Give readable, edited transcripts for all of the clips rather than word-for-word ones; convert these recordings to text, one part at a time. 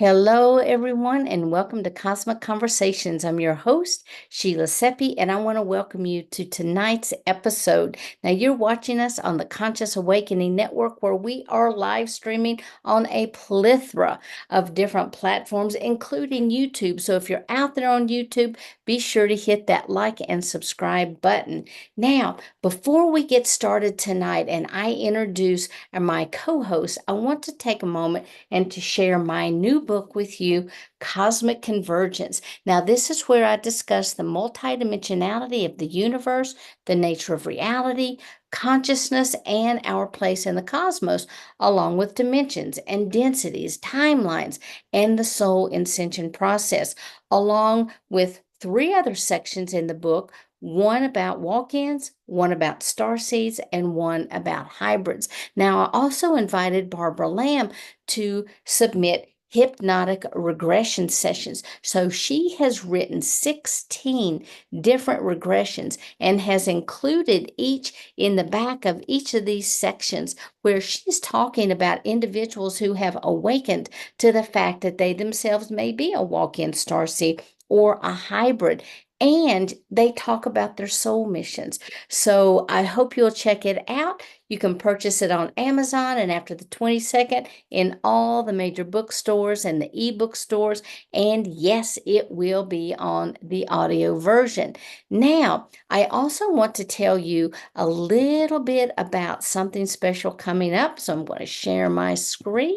Hello, everyone, and welcome to Cosmic Conversations. I'm your host, Sheila Seppi, and I want to welcome you to tonight's episode. Now, you're watching us on the Conscious Awakening Network, where we are live streaming on a plethora of different platforms, including YouTube. So, if you're out there on YouTube, be sure to hit that like and subscribe button. Now, before we get started tonight and I introduce my co host, I want to take a moment and to share my new book with you, Cosmic Convergence. Now, this is where I discuss the multidimensionality of the universe, the nature of reality, consciousness, and our place in the cosmos, along with dimensions and densities, timelines, and the soul ascension process, along with three other sections in the book. One about walk-ins, one about star seeds, and one about hybrids. Now, I also invited Barbara Lamb to submit hypnotic regression sessions. So she has written 16 different regressions and has included each in the back of each of these sections where she's talking about individuals who have awakened to the fact that they themselves may be a walk-in starseed or a hybrid. And they talk about their soul missions. So I hope you'll check it out. You can purchase it on Amazon and after the 22nd in all the major bookstores and the ebook stores. And yes, it will be on the audio version. Now, I also want to tell you a little bit about something special coming up. So I'm going to share my screen.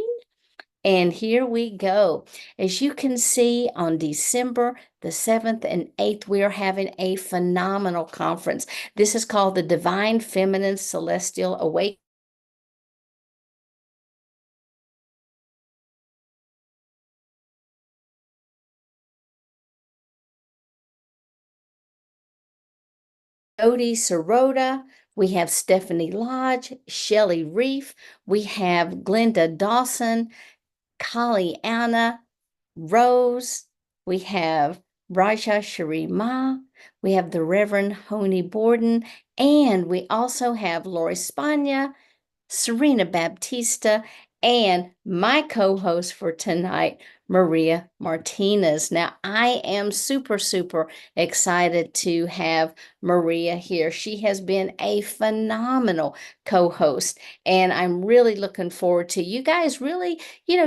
And here we go. As you can see, on December the 7th and 8th, we are having a phenomenal conference. This is called the Divine Feminine Celestial Awakening. Jody Sirota, we have Stephanie Lodge, Shelley Reef, we have Glenda Dawson, Kali Anna, Rose, we have Raja Sharima, we have the Reverend Honey Borden, and we also have Lori Spagna, Serena Baptista, and my co-host for tonight, Maria Martinez. Now, I am super, super excited to have Maria here. She has been a phenomenal co-host, and I'm really looking forward to you guys really,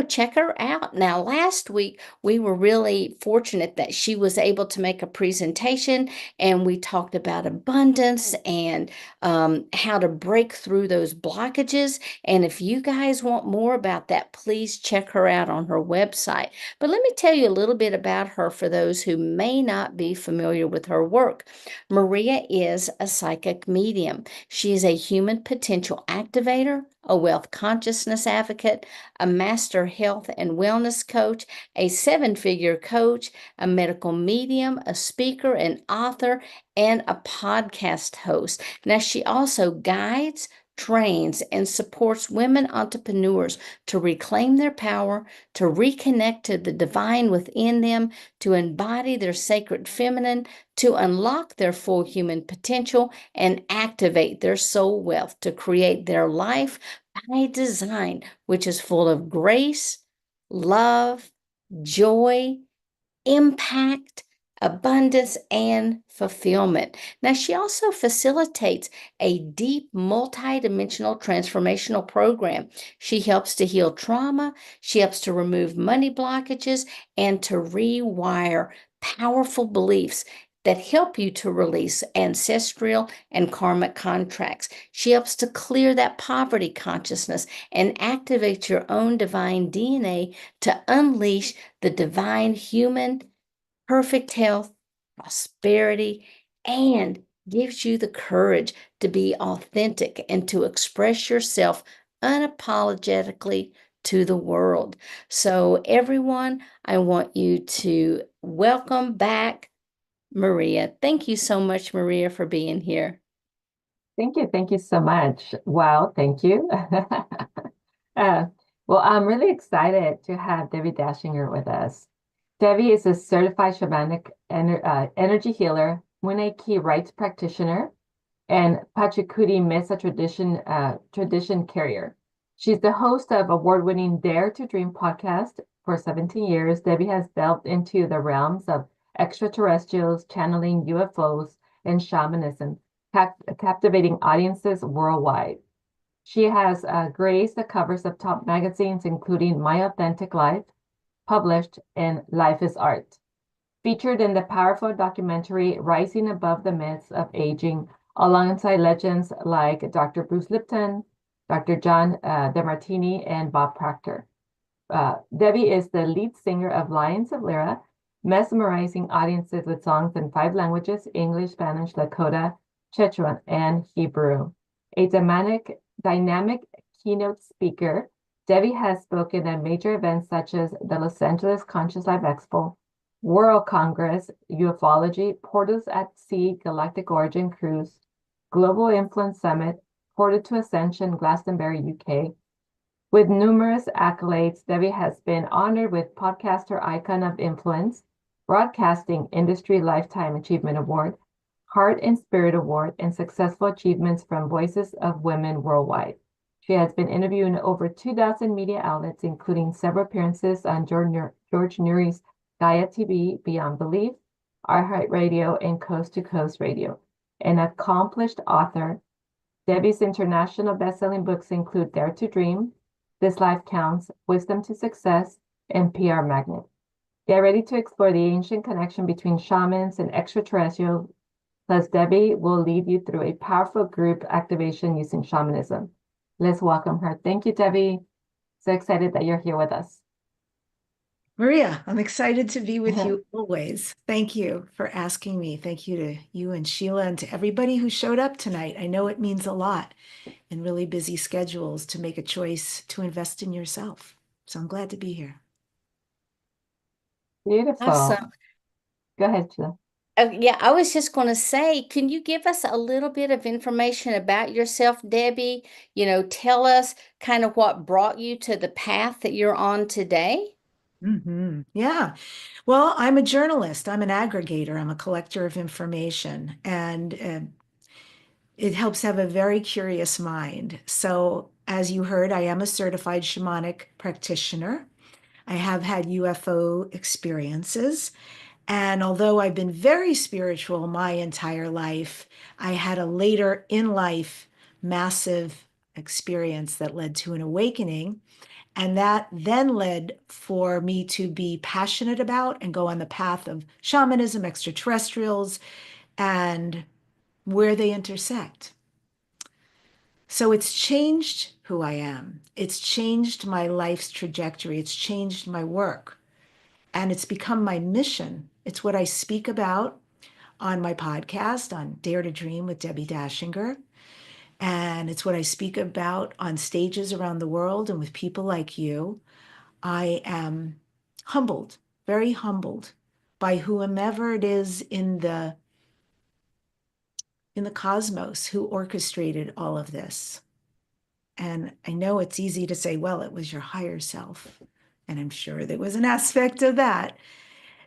check her out. Now, last week, we were really fortunate that she was able to make a presentation, and we talked about abundance and how to break through those blockages. And if you guys want more about that, please check her out on her website. But let me tell you a little bit about her for those who may not be familiar with her work. Maria is a psychic medium. She is a human potential activator, a wealth consciousness advocate, a master health and wellness coach, a seven-figure coach, a medical medium, a speaker, an author, and a podcast host. Now, she also guides, trains, and supports women entrepreneurs to reclaim their power, to reconnect to the divine within them, to embody their sacred feminine, to unlock their full human potential, and activate their soul wealth to create their life by design, which is full of grace, love, joy, impact, abundance, and fulfillment. Now, she also facilitates a deep, multidimensional transformational program. She helps to heal trauma, she helps to remove money blockages, and to rewire powerful beliefs that help you to release ancestral and karmic contracts. She helps to clear that poverty consciousness and activate your own divine DNA to unleash the divine human, perfect health, prosperity, and gives you the courage to be authentic and to express yourself unapologetically to the world. So, everyone, I want you to welcome back Maria. Thank you so much, Maria, for being here. Thank you. Thank you so much. Wow. Thank you. Uh, well, I'm really excited to have Debbie Dachinger with us. Debbie is a certified shamanic energy healer, Muneki rites practitioner, and Pachacuti Mesa tradition carrier. She's the host of award-winning Dare to Dream podcast, For 17 years, Debbie has delved into the realms of extraterrestrials, channeling UFOs, and shamanism, captivating audiences worldwide. She has graced the covers of top magazines, including My Authentic Life, published in Life is Art. Featured in the powerful documentary Rising Above the Myths of Aging, alongside legends like Dr. Bruce Lipton, Dr. John DeMartini, and Bob Proctor. Debbie is the lead singer of Lions of Lyra, mesmerizing audiences with songs in 5 languages: English, Spanish, Lakota, Quechua, and Hebrew. A dynamic keynote speaker, Debbie has spoken at major events such as the Los Angeles Conscious Life Expo, World Congress, Ufology, Portals at Sea, Galactic Origin Cruise, Global Influence Summit, Portal to Ascension, Glastonbury, UK. With numerous accolades, Debbie has been honored with Podcaster Icon of Influence, Broadcasting Industry Lifetime Achievement Award, Heart and Spirit Award, and successful achievements from Voices of Women Worldwide. She has been interviewed in over 2,000 media outlets, including several appearances on George Nuri's Gaia TV, Beyond Belief, iHeartRadio, and Coast to Coast Radio. An accomplished author, Debbie's international best-selling books include Dare to Dream, This Life Counts, Wisdom to Success, and PR Magnet. Get ready to explore the ancient connection between shamans and extraterrestrials. Plus, Debbie will lead you through a powerful group activation using shamanism. Let's welcome her. Thank you, Debbie. So excited that you're here with us. Maria, I'm excited to be with you always. Thank you for asking me. Thank you to you and Sheila and to everybody who showed up tonight. I know it means a lot in really busy schedules to make a choice to invest in yourself. So I'm glad to be here. Beautiful. Awesome. Go ahead, Sheila. Yeah, I was just going to say, can you give us a little bit of information about yourself, Debbie? Tell us kind of what brought you to the path that you're on today. Yeah. Well, I'm a journalist. I'm an aggregator. I'm a collector of information, and it helps have a very curious mind. So, as you heard, I am a certified shamanic practitioner. I have had UFO experiences. And although I've been very spiritual my entire life, I had a later in life massive experience that led to an awakening. And that then led for me to be passionate about and go on the path of shamanism, extraterrestrials, and where they intersect. So it's changed who I am. It's changed my life's trajectory. It's changed my work. And it's become my mission. It's what I speak about on my podcast, on Dare to Dream with Debbi Dachinger. And it's what I speak about on stages around the world and with people like you. I am humbled, very humbled by whomever it is in the cosmos who orchestrated all of this. And I know it's easy to say, well, it was your higher self. And I'm sure there was an aspect of that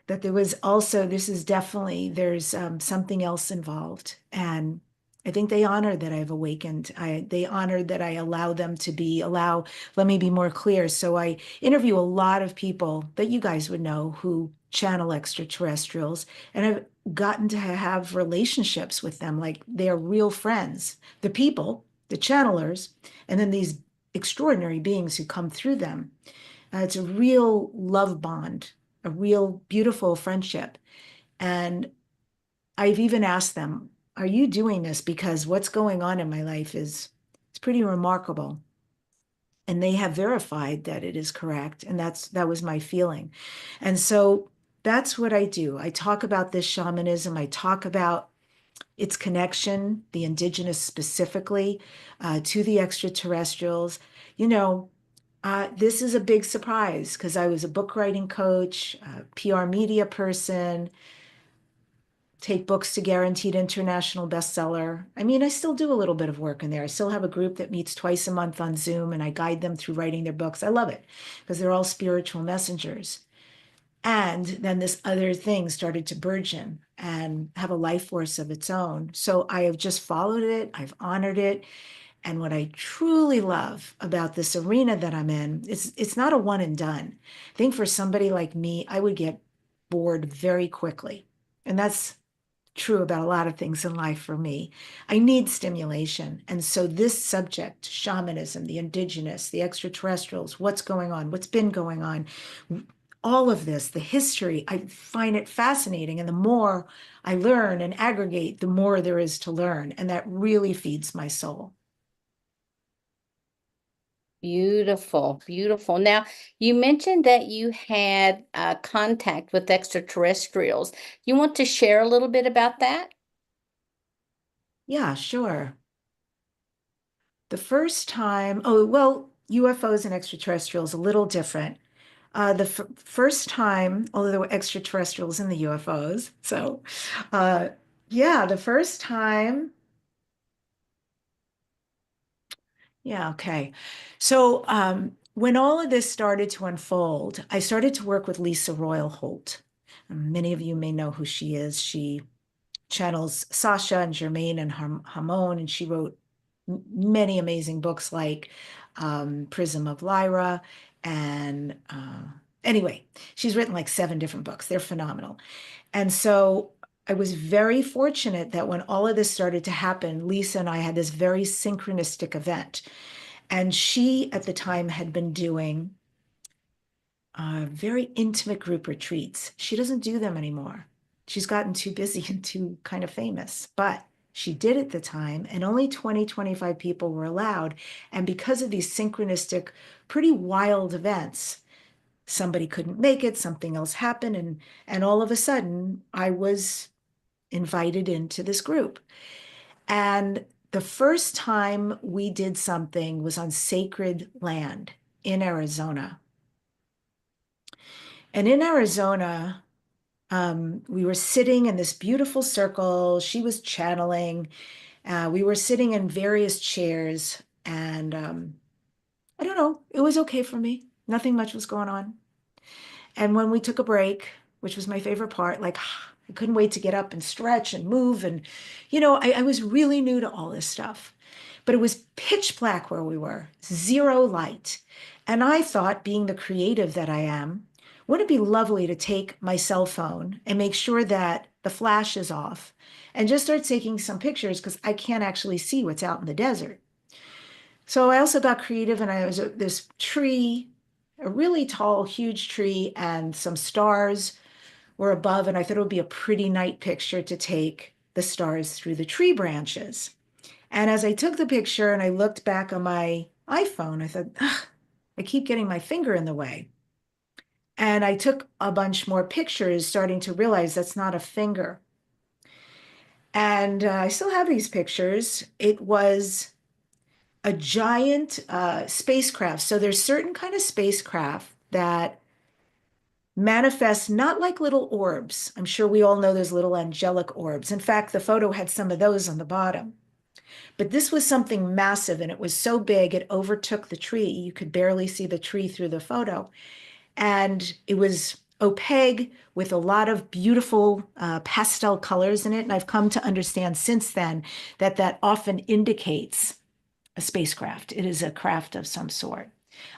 there was also, this is definitely, there's something else involved. And I think they honor that I've awakened. They honor that I allow them to let me be more clear. So I interview a lot of people that you guys would know who channel extraterrestrials, and I've gotten to have relationships with them. Like they're real friends, the people, the channelers, and then these extraordinary beings who come through them. It's a real love bond, a real beautiful friendship. And I've even asked them, are you doing this because what's going on in my life it's pretty remarkable. And they have verified that it is correct. And that was my feeling. And so that's what I do. I talk about this shamanism. I talk about its connection, the indigenous specifically, to the extraterrestrials. This is a big surprise because I was a book writing coach, a PR media person, take books to guaranteed international bestseller. I mean, I still do a little bit of work in there. I still have a group that meets twice a month on Zoom, and I guide them through writing their books. I love it because they're all spiritual messengers. And then this other thing started to burgeon and have a life force of its own. So I have just followed it. I've honored it. And what I truly love about this arena that I'm in is it's not a one and done. I think for somebody like me, I would get bored very quickly. And that's true about a lot of things in life for me. I need stimulation. And so this subject, shamanism, the indigenous, the extraterrestrials, what's going on, what's been going on, all of this, the history, I find it fascinating. And the more I learn and aggregate, the more there is to learn. And that really feeds my soul. Beautiful, beautiful. Now, you mentioned that you had contact with extraterrestrials. You want to share a little bit about that? Yeah, sure. The first time, oh, well, UFOs and extraterrestrials, a little different. The first time, although there were extraterrestrials in the UFOs. So, uh, yeah, the first time, yeah, okay. So, when all of this started to unfold, I started to work with Lisa Royal Holt. Many of you may know who she is. She channels Sasha and Germaine and Hamon, and she wrote many amazing books like Prism of Lyra. And anyway, she's written like 7 different books. They're phenomenal. And so I was very fortunate that when all of this started to happen, Lisa and I had this very synchronistic event. And she, at the time, had been doing very intimate group retreats. She doesn't do them anymore. She's gotten too busy and too kind of famous, but she did at the time, and only 20, 25 people were allowed. And because of these synchronistic, pretty wild events, somebody couldn't make it, something else happened, and all of a sudden I was invited into this group. And the first time we did something was on sacred land in Arizona. And in Arizona, we were sitting in this beautiful circle. She was channeling. We were sitting in various chairs, and I don't know, it was okay for me. Nothing much was going on. And when we took a break, which was my favorite part, like I couldn't wait to get up and stretch and move. And, I was really new to all this stuff, but it was pitch black where we were, zero light. And I thought, being the creative that I am, wouldn't it be lovely to take my cell phone and make sure that the flash is off and just start taking some pictures because I can't actually see what's out in the desert. So I also got creative, and I was this tree, a really tall, huge tree, and some stars were above, and I thought it would be a pretty night picture to take the stars through the tree branches. And as I took the picture and I looked back on my iPhone, I thought, ugh, I keep getting my finger in the way. And I took a bunch more pictures, starting to realize that's not a finger. And I still have these pictures. It was a giant spacecraft. So there's certain kind of spacecraft that manifest not like little orbs. I'm sure we all know those little angelic orbs. In fact, the photo had some of those on the bottom. But this was something massive, and it was so big it overtook the tree. You could barely see the tree through the photo. And it was opaque with a lot of beautiful pastel colors in it. And I've come to understand since then that that often indicates a spacecraft. It is a craft of some sort.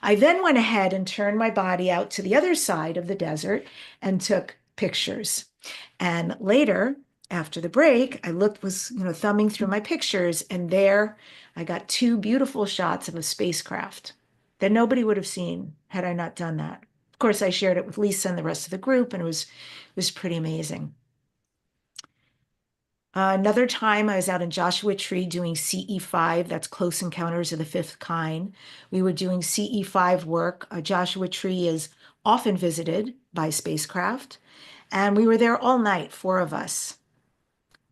I then went ahead and turned my body out to the other side of the desert and took pictures. And later, after the break, I was thumbing through my pictures, and there I got 2 beautiful shots of a spacecraft that nobody would have seen had I not done that. Of course, I shared it with Lisa and the rest of the group, and it was pretty amazing. Another time, I was out in Joshua Tree doing CE5, that's Close Encounters of the Fifth Kind. We were doing CE5 work. Joshua Tree is often visited by spacecraft, and we were there all night, 4 of us.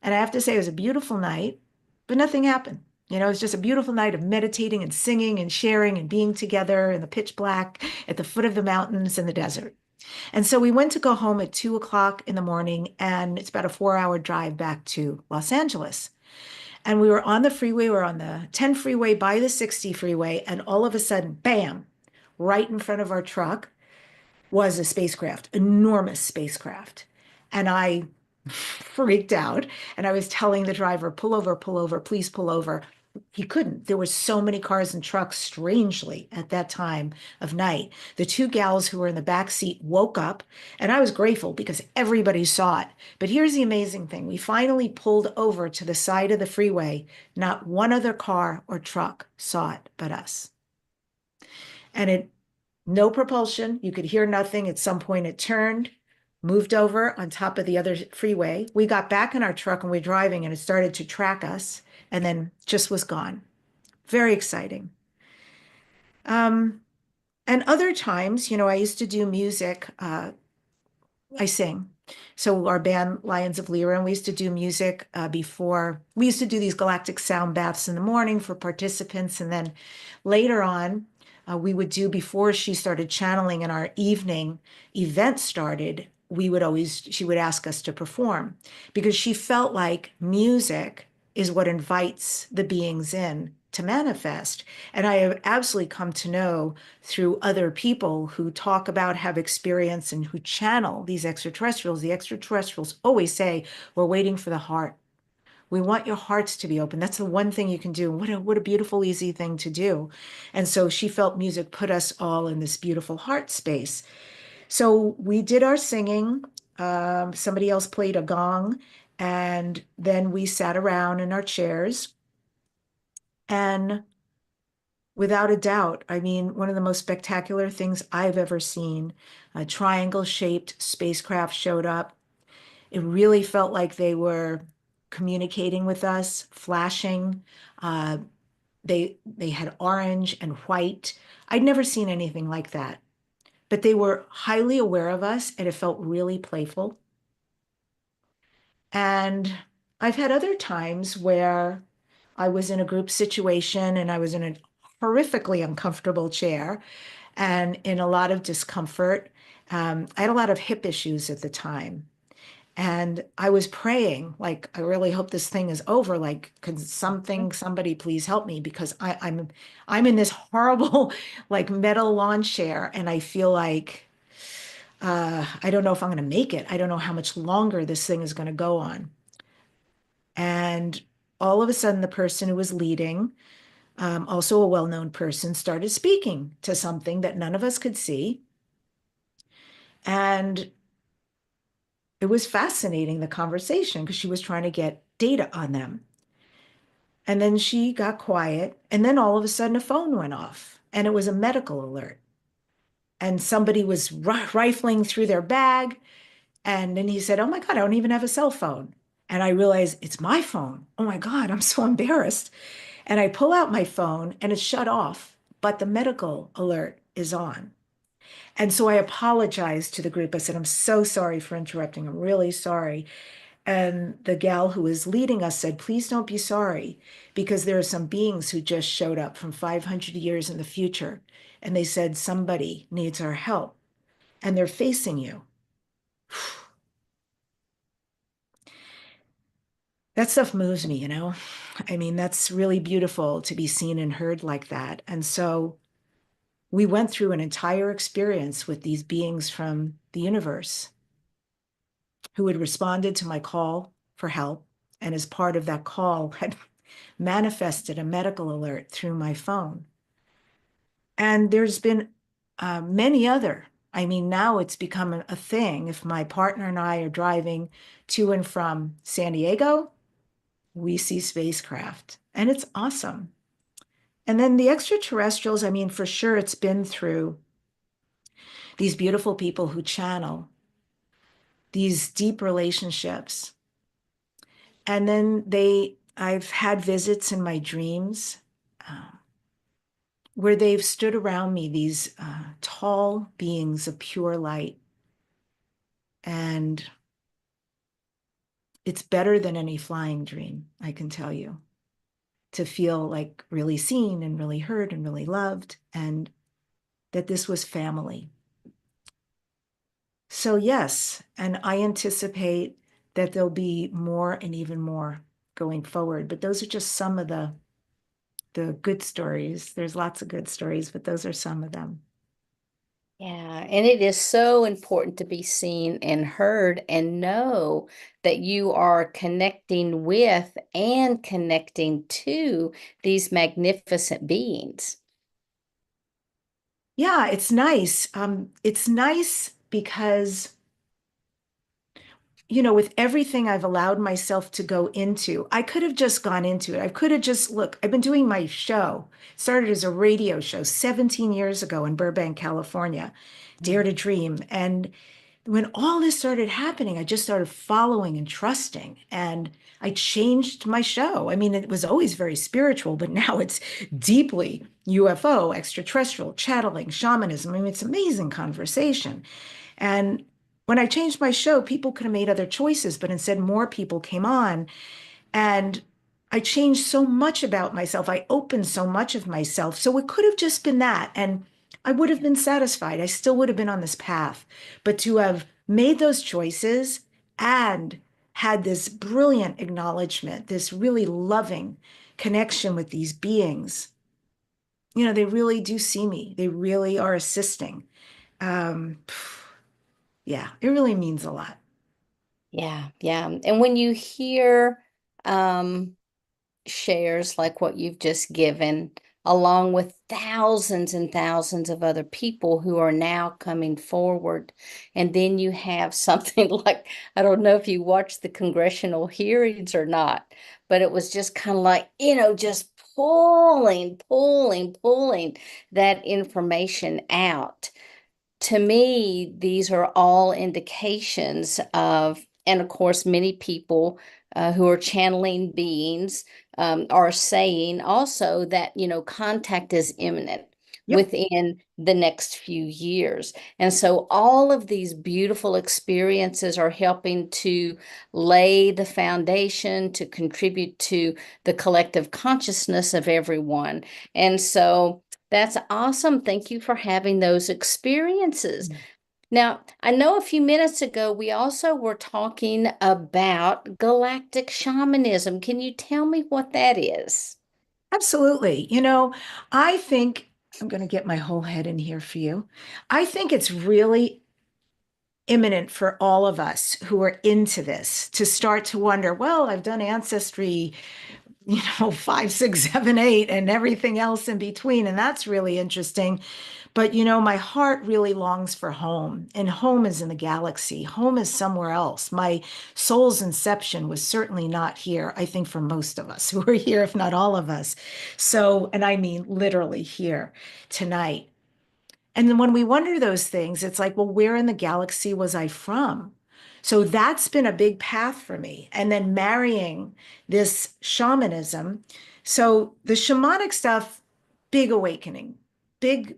And I have to say, it was a beautiful night, but nothing happened. It was just a beautiful night of meditating and singing and sharing and being together in the pitch black at the foot of the mountains in the desert. And so we went to go home at 2 o'clock in the morning, and it's about a 4-hour drive back to Los Angeles. And we were on the freeway, we were on the 10 freeway by the 60 freeway, and all of a sudden, bam, right in front of our truck was a spacecraft, enormous spacecraft. And I freaked out, and I was telling the driver, pull over, please pull over. he couldn't. There were so many cars and trucks, strangely, at that time of night. The two gals who were in the back seat woke up, and I was grateful because everybody saw it. But here's the amazing thing. We finally pulled over to the side of the freeway. Not one other car or truck saw it but us. And it, no propulsion. You could hear nothing. At some point, it turned, moved over on top of the other freeway. We got back in our truck and we're driving, and it started to track us and then just was gone. Very exciting. And other times, I used to do music. I sing. So our band, Lions of Lyra, and we used to do music before. We used to do these galactic sound baths in the morning for participants. And then later on, we would do, before she started channeling and our evening event started, she would ask us to perform because she felt like music is what invites the beings in to manifest. And I have absolutely come to know through other people who talk about, have experience, and who channel these extraterrestrials. The extraterrestrials always say, we're waiting for the heart. We want your hearts to be open. That's the one thing you can do. What a beautiful, easy thing to do. And so she felt music put us all in this beautiful heart space. So we did our singing. Somebody else played a gong. And then we sat around in our chairs. And without a doubt, I mean, one of the most spectacular things I've ever seen, a triangle-shaped spacecraft showed up. It really felt like they were communicating with us, flashing. They had orange and white. I'd never seen anything like that. But they were highly aware of us, and it felt really playful. And I've had other times where I was in a group situation and I was in a horrifically uncomfortable chair and in a lot of discomfort. I had a lot of hip issues at the time. And I was praying, like, I really hope this thing is over. Like, could somebody please help me? Because I'm in this horrible, like, metal lawn chair, and I feel like I don't know if I'm going to make it. I don't know how much longer this thing is going to go on. And all of a sudden, the person who was leading, also a well-known person, started speaking to something that none of us could see. And it was fascinating, the conversation, because she was trying to get data on them. And then she got quiet, and then all of a sudden a phone went off, and it was a medical alert. And somebody was rifling through their bag, and then he said, "Oh my God, I don't even have a cell phone." And I realized it's my phone. Oh my God, I'm so embarrassed. And I pull out my phone, and it's shut off, but the medical alert is on. And so I apologized to the group. I said, "I'm so sorry for interrupting. I'm really sorry." And the gal who was leading us said, "Please don't be sorry, because there are some beings who just showed up from 500 years in the future. And they said, somebody needs our help, and they're facing you." That stuff moves me, I mean, that's really beautiful to be seen and heard like that. And so we went through an entire experience with these beings from the universe who had responded to my call for help. And as part of that call, had manifested a medical alert through my phone. And there's been many other. I mean, now it's become a thing. If my partner and I are driving to and from San Diego, we see spacecraft, and it's awesome. And then the extraterrestrials, I mean, for sure, it's been through these beautiful people who channel these deep relationships. And then I've had visits in my dreams where they've stood around me, these tall beings of pure light. And it's better than any flying dream, I can tell you, to feel like really seen and really heard and really loved, and that this was family. So yes, and I anticipate that there'll be more and even more going forward. But those are just some of the good stories. There's lots of good stories, but those are some of them. Yeah, and it is so important to be seen and heard and know that you are connecting with and connecting to these magnificent beings. Yeah, it's nice. It's nice because, with everything I've allowed myself to go into, I could have just gone into it. I could have just, look, I've been doing my show, started as a radio show 17 years ago in Burbank, California, Dare to Dream. And when all this started happening, I just started following and trusting. And I changed my show. I mean, it was always very spiritual, but now it's deeply UFO, extraterrestrial, channeling, shamanism. I mean, it's amazing conversation. And when I changed my show, people could have made other choices, but instead more people came on. And I changed so much about myself. I opened so much of myself. So it could have just been that. And I would have been satisfied. I still would have been on this path. But to have made those choices and had this brilliant acknowledgement, this really loving connection with these beings, they really do see me. They really are assisting. Um, yeah, it really means a lot. Yeah, yeah. And when you hear um shares like what you've just given, along with thousands and thousands of other people who are now coming forward. And then you have something like, I don't know if you watched the congressional hearings or not, but it was just kind of like, just pulling that information out. To me, these are all indications of, and of course, many people who are channeling beings are saying also that, contact is imminent Yep. within the next few years. And so all of these beautiful experiences are helping to lay the foundation to contribute to the collective consciousness of everyone. And so that's awesome. Thank you for having those experiences. Now, I know a few minutes ago we also were talking about galactic shamanism. Can you tell me what that is? Absolutely. I think I'm going to get my whole head in here for you. I think it's really imminent for all of us who are into this to start to wonder, well, I've done ancestry, 5, 6, 7, 8, and everything else in between. And that's really interesting. But my heart really longs for home, and home is in the galaxy. Home is somewhere else. My soul's inception was certainly not here, I think, for most of us who are here, if not all of us. So, and I mean literally here tonight. And then when we wonder those things, it's like, well, where in the galaxy was I from? So that's been a big path for me. And then marrying this shamanism. So the shamanic stuff, big awakening, big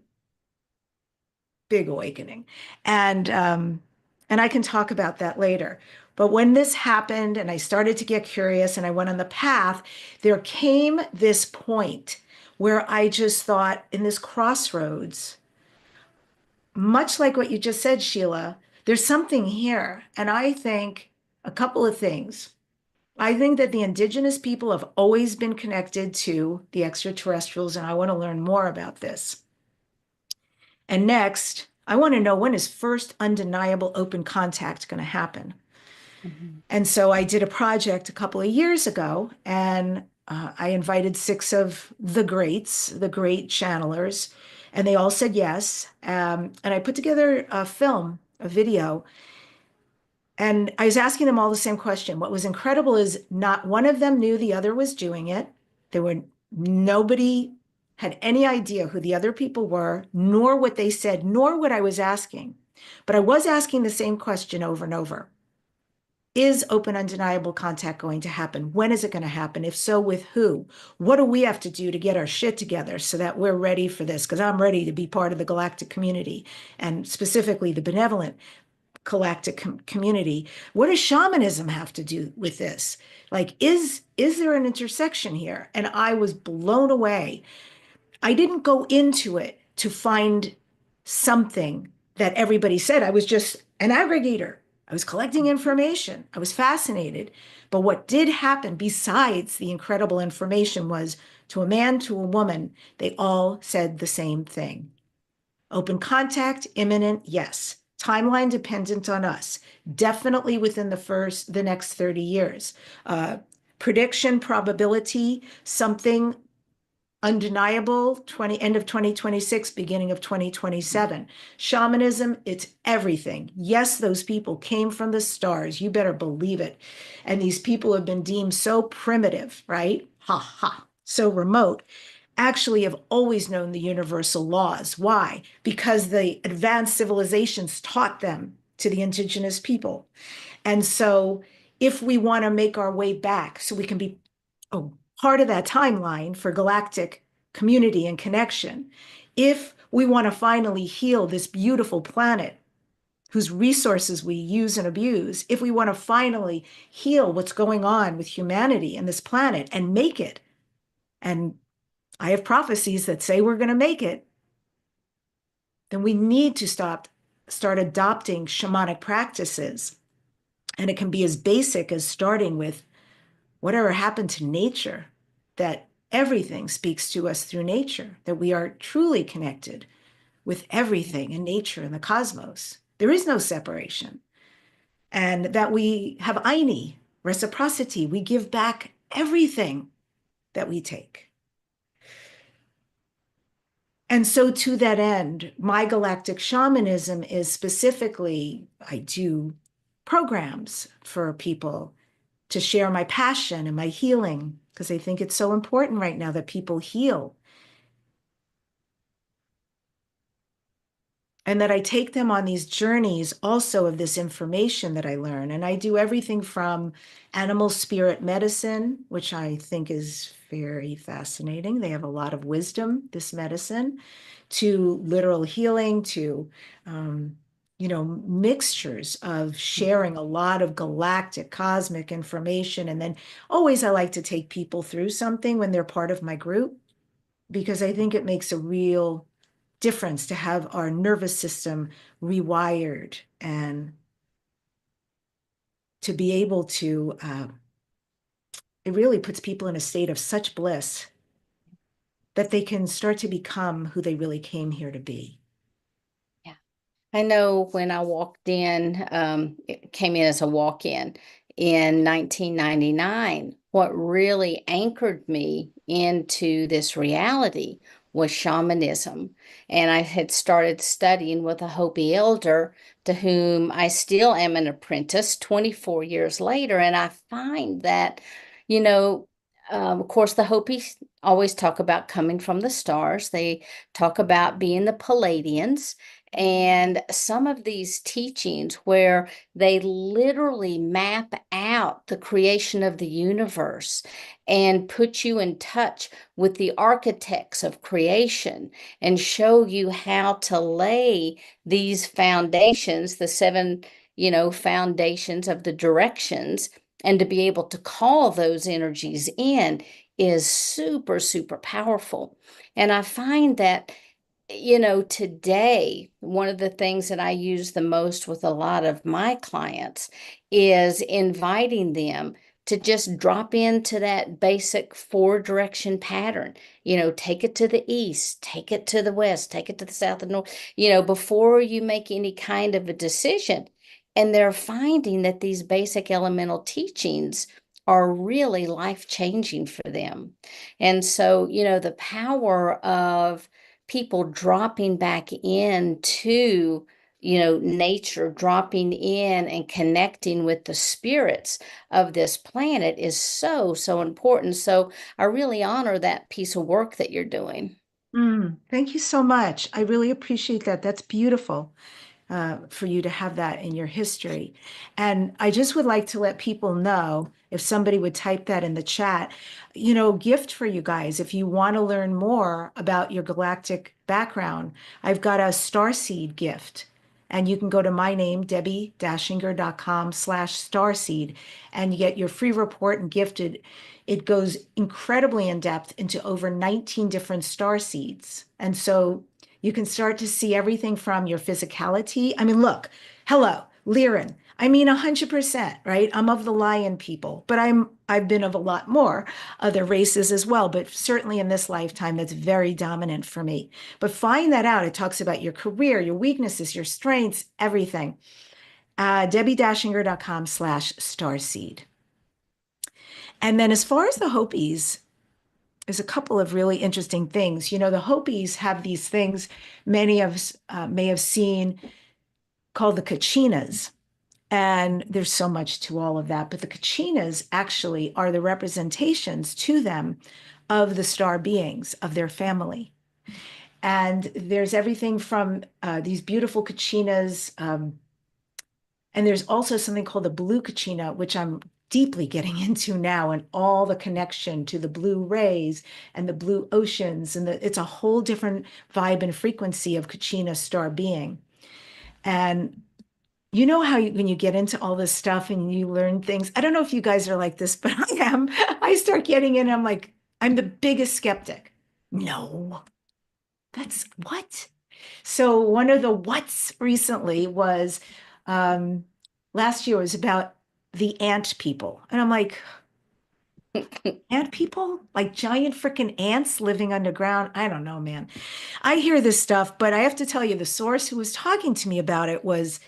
big awakening. And I can talk about that later. But when this happened and I started to get curious and I went on the path, there came this point where I just thought in this crossroads, much like what you just said, Sheila, there's something here. And I think a couple of things. I think that the indigenous people have always been connected to the extraterrestrials, and I want to learn more about this. And next, I want to know, when is first undeniable open contact going to happen? Mhm. And so I did a project a couple of years ago, and I invited 6 of the greats, the great channelers, and they all said yes. And I put together a film, a video, and I was asking them all the same question. What was incredible is not one of them knew the other was doing it. Nobody had any idea who the other people were, nor what they said, nor what I was asking. But I was asking the same question over and over. Is open, undeniable contact going to happen? When is it going to happen? If so, with who? What do we have to do to get our shit together so that we're ready for this? Because I'm ready to be part of the galactic community, and specifically the benevolent galactic community. What does shamanism have to do with this? Like, is there an intersection here? And I was blown away. I didn't go into it to find something that everybody said. I was just an aggregator. I was collecting information. I was fascinated. But what did happen besides the incredible information was, to a man, to a woman, they all said the same thing. Open contact, imminent, yes. Timeline dependent on us. Definitely within the next 30 years. Prediction, probability, something undeniable, end of 2026, beginning of 2027. Shamanism, it's everything. Yes, those people came from the stars. You better believe it. And these people have been deemed so primitive, right? Ha ha. So remote, actually have always known the universal laws. Why? Because the advanced civilizations taught them to the indigenous people. And so if we want to make our way back so we can be part of that timeline for galactic community and connection, if we want to finally heal this beautiful planet whose resources we use and abuse, if we want to finally heal what's going on with humanity and this planet and make it, and I have prophecies that say we're going to make it, then we need to start adopting shamanic practices. And it can be as basic as starting with whatever happened to nature, that everything speaks to us through nature, that we are truly connected with everything in nature and the cosmos. There is no separation. And that we have Aini, reciprocity. We give back everything that we take. And so to that end, my galactic shamanism is specifically, I do programs for people to share my passion and my healing, because I think it's so important right now that people heal. And that I take them on these journeys also of this information that I learn. And I do everything from animal spirit medicine, which I think is very fascinating. They have a lot of wisdom, this medicine, to literal healing, to mixtures of sharing a lot of galactic cosmic information. And then always I like to take people through something when they're part of my group, because I think it makes a real difference to have our nervous system rewired and to be able to, it really puts people in a state of such bliss that they can start to become who they really came here to be. I know when I walked in, it came in as a walk-in in 1999, what really anchored me into this reality was shamanism. And I had started studying with a Hopi elder to whom I still am an apprentice 24 years later. And I find that, of course, the Hopis always talk about coming from the stars. They talk about being the Palladians. And some of these teachings where they literally map out the creation of the universe and put you in touch with the architects of creation and show you how to lay these foundations, the seven, foundations of the directions, and to be able to call those energies in is super, super powerful. And I find that today, one of the things that I use the most with a lot of my clients is inviting them to just drop into that basic 4-direction pattern. Take it to the east, take it to the west, take it to the south and north, before you make any kind of a decision. And they're finding that these basic elemental teachings are really life-changing for them. And so, the power of people dropping back into, nature, dropping in and connecting with the spirits of this planet is so, so important. So I really honor that piece of work that you're doing. Thank you so much. I really appreciate that. That's beautiful. For you to have that in your history. And I just would like to let people know, if somebody would type that in the chat, gift for you guys. If you want to learn more about your galactic background, I've got a starseed gift. And you can go to my name, debbie-dachinger.com/starseed, and you get your free report and gifted. It goes incredibly in depth into over 19 different star seeds. And so you can start to see everything from your physicality. I mean, look, hello, Lyran. I mean, 100%, right? I'm of the lion people, but I've been of a lot more other races as well, but certainly in this lifetime, that's very dominant for me. But find that out. It talks about your career, your weaknesses, your strengths, everything. DebbiDachinger.com/starseed. And then as far as the Hopis, there's a couple of really interesting things. You know, the Hopis have these things many of us may have seen called the Kachinas. And there's so much to all of that. But the Kachinas actually are the representations to them of the star beings of their family. And there's everything from these beautiful Kachinas. And there's also something called the blue Kachina, which I'm deeply getting into now, and all the connection to the blue rays and the blue oceans. And it's a whole different vibe and frequency of Kachina star being. And you know how when you get into all this stuff and you learn things, I don't know if you guys are like this, but I am. I start getting in, I'm like, I'm the biggest skeptic. No, that's what? So one of the what's recently was last year was about the ant people. And I'm like, ant people? Like giant freaking ants living underground? I don't know, man. I hear this stuff, but I have to tell you, the source who was talking to me about it was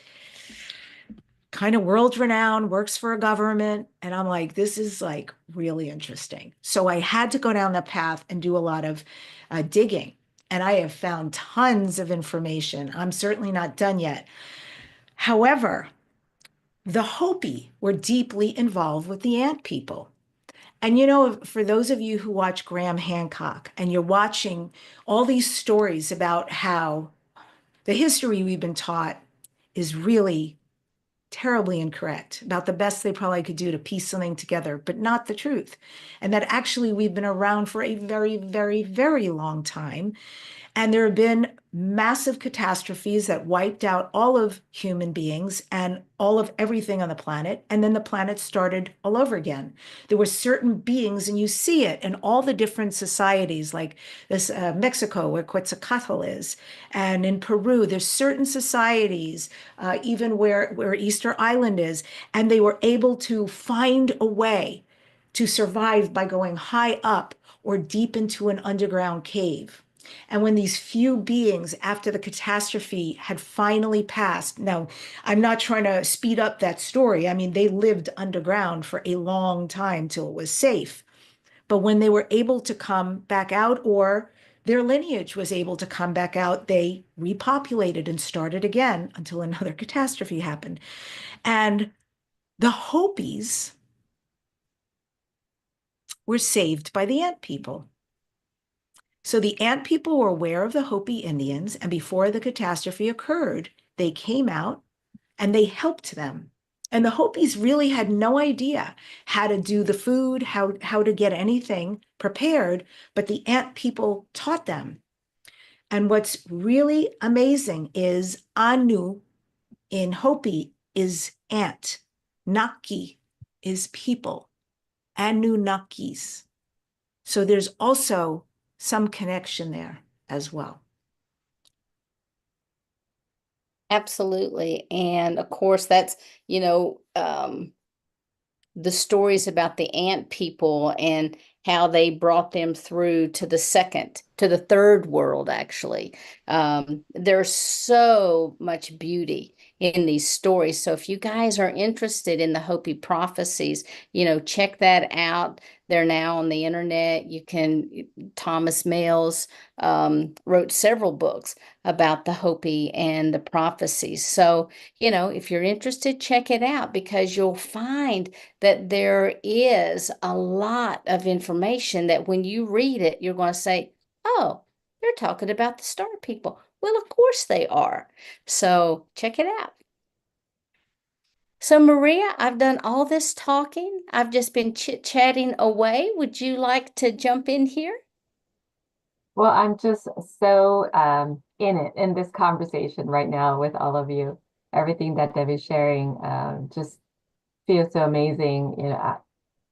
kind of world renowned, works for a government. And I'm like, this is like really interesting. So I had to go down that path and do a lot of digging. And I have found tons of information. I'm certainly not done yet. However, the Hopi were deeply involved with the ant people. And you know, for those of you who watch Graham Hancock and you're watching all these stories about how the history we've been taught is really terribly incorrect, about the best they probably could do to piece something together, but not the truth. And that actually we've been around for a very, very, very long time. And there have been massive catastrophes that wiped out all of human beings and all of everything on the planet. And then the planet started all over again. There were certain beings, and you see it in all the different societies, like this Mexico, where Quetzalcoatl is, and in Peru, there's certain societies, even where Easter Island is, and they were able to find a way to survive by going high up or deep into an underground cave. And when these few beings, after the catastrophe had finally passed, now I'm not trying to speed up that story. I mean, they lived underground for a long time till it was safe. But when they were able to come back out, or their lineage was able to come back out, they repopulated and started again until another catastrophe happened. And the Hopis were saved by the ant people. So the ant people were aware of the Hopi Indians, and before the catastrophe occurred, they came out and they helped them. And the Hopis really had no idea how to do the food, how to get anything prepared, but the ant people taught them. And what's really amazing is Anu in Hopi is ant. Naki is people. Anunnakis. So there's also some connection there as well. Absolutely. And of course, that's, the stories about the ant people and how they brought them through to the third world, actually. There's so much beauty in these stories. So if you guys are interested in the Hopi prophecies, check that out. They're now on the internet. Thomas Males wrote several books about the Hopi and the prophecies. So, if you're interested, check it out, because you'll find that there is a lot of information that when you read it, you're going to say, oh, they're talking about the star people. Well, of course they are. So check it out. So Maria, I've done all this talking. I've just been chit-chatting away. Would you like to jump in here? Well, I'm just so in this conversation right now with all of you. Everything that Debbi's sharing just feels so amazing.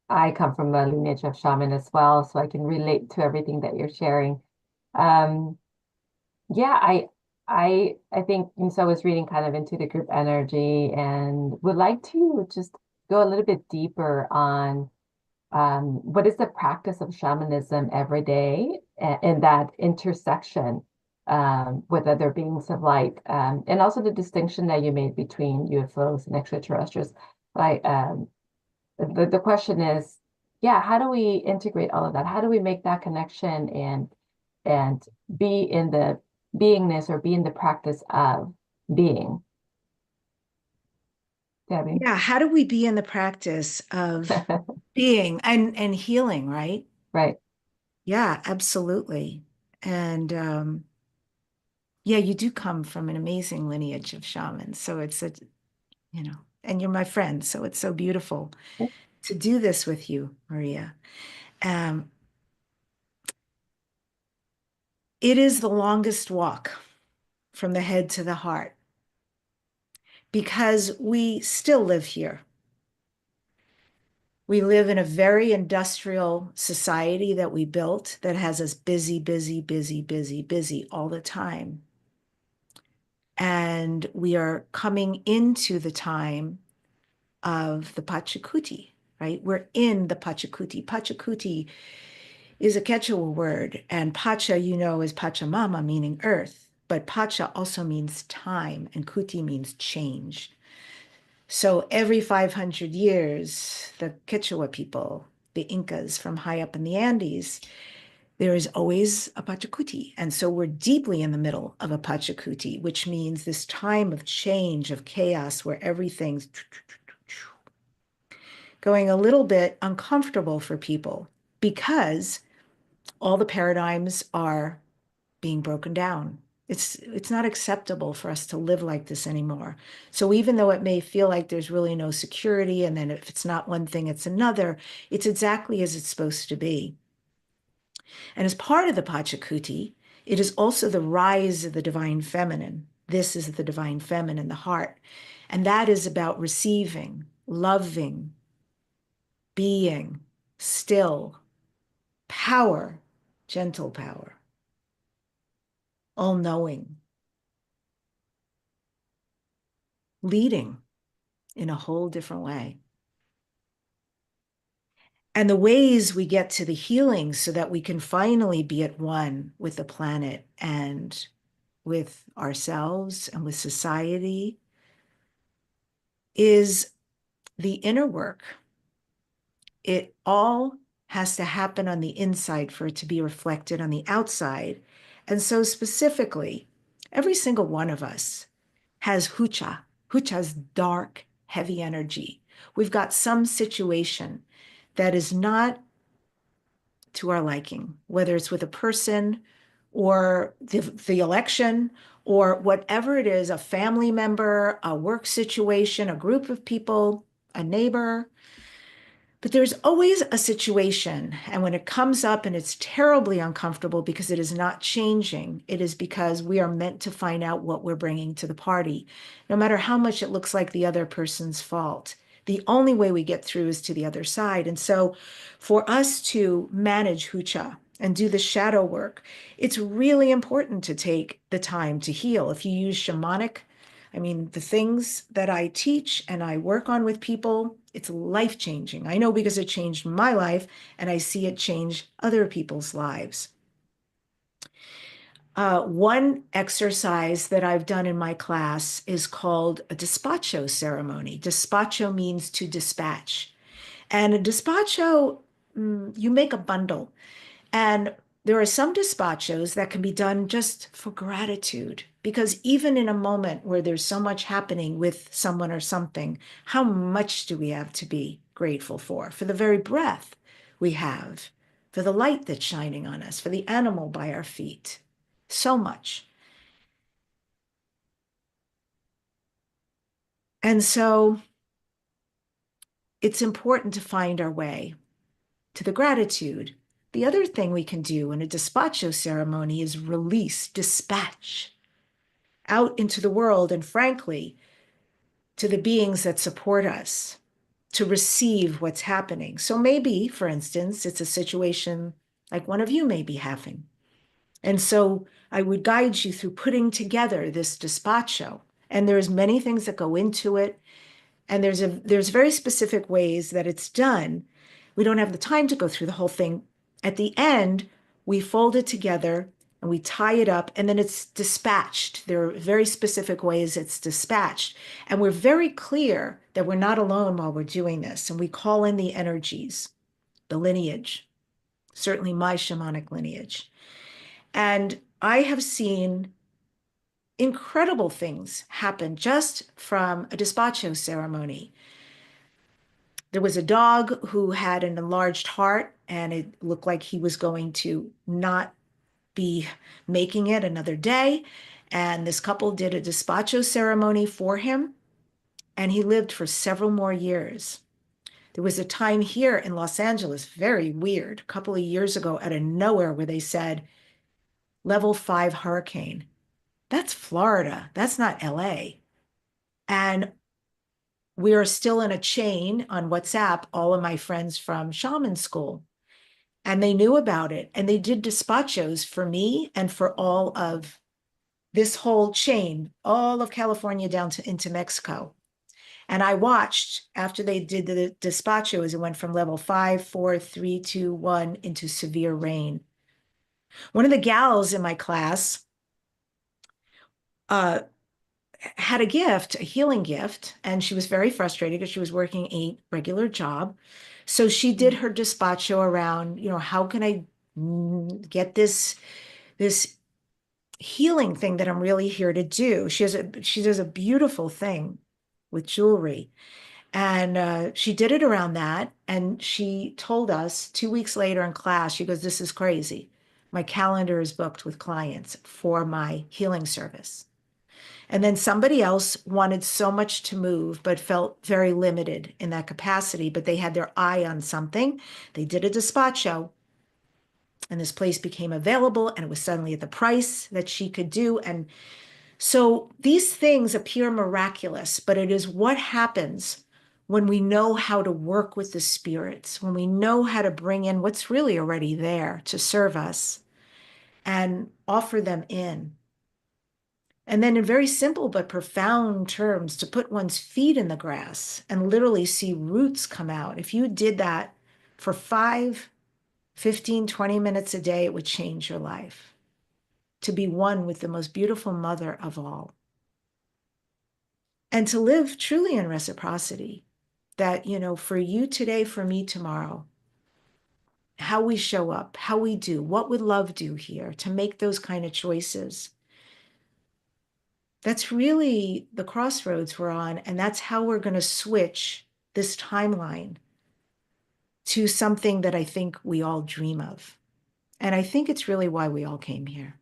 I come from a lineage of shaman as well, so I can relate to everything that you're sharing. Yeah, I think, and so I was reading kind of into the group energy and would like to just go a little bit deeper on what is the practice of shamanism every day and that intersection with other beings of light, and also the distinction that you made between UFOs and extraterrestrials. Like, the question is, yeah, how do we integrate all of that? How do we make that connection and be in the beingness or be in the practice of being? Debbie. Yeah, how do we be in the practice of being and healing, right? Right. Yeah, absolutely. And yeah, you do come from an amazing lineage of shamans. So it's a, you know, and you're my friend, so it's so beautiful to do this with you, Maria. Um, it is the longest walk from the head to the heart because we still live here. We live in a very industrial society that we built that has us busy, busy, busy, busy, busy all the time. And we are coming into the time of the Pachacuti, right? We're in the Pachacuti. Pachacuti is a Quechua word, and Pacha, you know, is Pachamama, meaning earth. But Pacha also means time, and Kuti means change. So every 500 years, the Quechua people, the Incas from high up in the Andes, there is always a Pachacuti. And so we're deeply in the middle of a Pachacuti, which means this time of change, of chaos, where everything's going a little bit uncomfortable for people because all the paradigms are being broken down. It's not acceptable for us to live like this anymore. So even though it may feel like there's really no security, and then if it's not one thing, it's another, it's exactly as it's supposed to be. And as part of the Pachacuti, it is also the rise of the divine feminine. This is the divine feminine, the heart. And that is about receiving, loving, being, still, power, gentle power, all knowing, leading in a whole different way. And the ways we get to the healing so that we can finally be at one with the planet and with ourselves and with society is the inner work. It all has to happen on the inside for it to be reflected on the outside. And so specifically, every single one of us has hucha. Hucha's dark, heavy energy. We've got some situation that is not to our liking, whether it's with a person or the election or whatever it is, a family member, a work situation, a group of people, a neighbor. But there's always a situation. And when it comes up and it's terribly uncomfortable because it is not changing, it is because we are meant to find out what we're bringing to the party, no matter how much it looks like the other person's fault. The only way we get through is to the other side. And so for us to manage hucha and do the shadow work, it's really important to take the time to heal. If you use shamanic, I mean, the things that I teach and I work on with people, it's life-changing. I know because it changed my life and I see it change other people's lives. One exercise that I've done in my class is called a despacho ceremony. Despacho means to dispatch. And a despacho, you make a bundle. And there are some dispachos that can be done just for gratitude, because even in a moment where there's so much happening with someone or something, how much do we have to be grateful for? For the very breath we have, for the light that's shining on us, for the animal by our feet. So much. And so it's important to find our way to the gratitude. The other thing we can do in a despacho ceremony is release, dispatch out into the world and, frankly, to the beings that support us to receive what's happening. So maybe, for instance, it's a situation like one of you may be having. And so I would guide you through putting together this despacho. And there's many things that go into it. And there's very specific ways that it's done. We don't have the time to go through the whole thing. At the end, we fold it together and we tie it up, and then it's dispatched. There are very specific ways it's dispatched. And we're very clear that we're not alone while we're doing this. And we call in the energies, the lineage, certainly my shamanic lineage. And I have seen incredible things happen just from a despacho ceremony. There was a dog who had an enlarged heart, and it looked like he was going to not be making it another day. And this couple did a despacho ceremony for him, and he lived for several more years. There was a time here in Los Angeles, very weird, a couple of years ago, out of nowhere, where they said, level 5 hurricane. That's Florida. That's not LA. And we are still in a chain on WhatsApp, all of my friends from shaman school. And they knew about it. And they did despachos for me and for all of this whole chain, all of California down to into Mexico. And I watched after they did the despachos, it went from level 5, 4, 3, 2, 1 into severe rain. One of the gals in my class had a gift, a healing gift, and she was very frustrated because she was working a regular job. So she did her despacho around, how can I get this healing thing that I'm really here to do? She does a beautiful thing with jewelry. And she did it around that. And she told us 2 weeks later in class, she goes, this is crazy. My calendar is booked with clients for my healing service. And then somebody else wanted so much to move, but felt very limited in that capacity, but they had their eye on something. They did a despacho, and this place became available, and it was suddenly at the price that she could do. And so these things appear miraculous, but it is what happens when we know how to work with the spirits, when we know how to bring in what's really already there to serve us and offer them in. And then in very simple but profound terms, to put one's feet in the grass and literally see roots come out. If you did that for 5, 15, 20 minutes a day, it would change your life. To be one with the most beautiful mother of all. And to live truly in reciprocity. That, for you today, for me tomorrow. How we show up, how we do, what would love do here? To make those kind of choices. That's really the crossroads we're on, and that's how we're going to switch this timeline to something that I think we all dream of. And I think it's really why we all came here.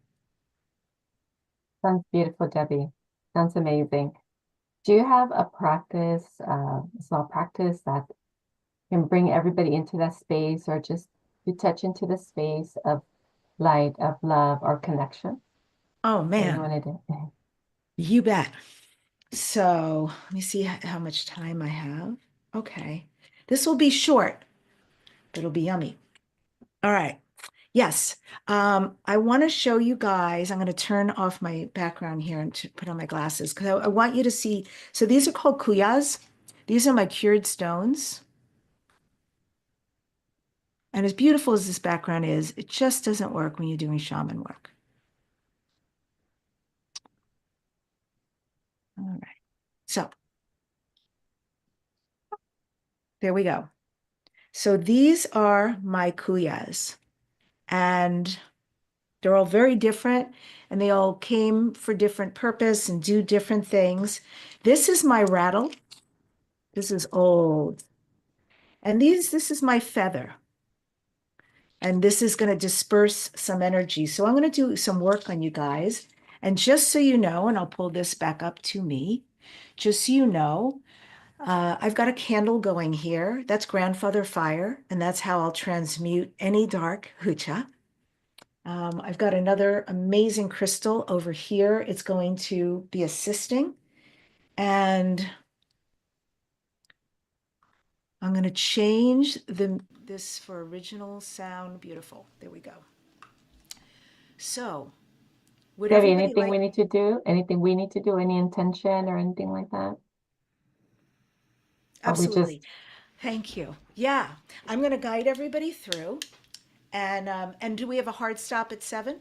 Sounds beautiful, Debbie. Sounds amazing. Do you have a practice, a small practice that can bring everybody into that space, or just to touch into the space of light, of love, or connection? Oh, That you man, wanted to. you bet. So let me see how much time I have. Okay. This will be short, but it'll be yummy. All right. Yes. I want to show you guys, I'm going to turn off my background here and put on my glasses because I want you to see. So these are called kuyas. These are my cured stones. And as beautiful as this background is, it just doesn't work when you're doing shaman work. All right. So there we go. So these are my kuyas. And they're all very different, and they all came for different purpose and do different things. This is my rattle. This is old. And this is my feather. And this is going to disperse some energy. So I'm going to do some work on you guys. And just so you know, and I'll pull this back up to me, just so you know, I've got a candle going here. That's grandfather fire, and that's how I'll transmute any dark hucha. I've got another amazing crystal over here. It's going to be assisting. And I'm going to change this for original sound. Beautiful. There we go. So, would Debbie, everybody anything we like? need to do? Anything we need to do? Any intention or anything like that? Or we just, Absolutely. Thank you. Yeah, I'm going to guide everybody through. And do we have a hard stop at 7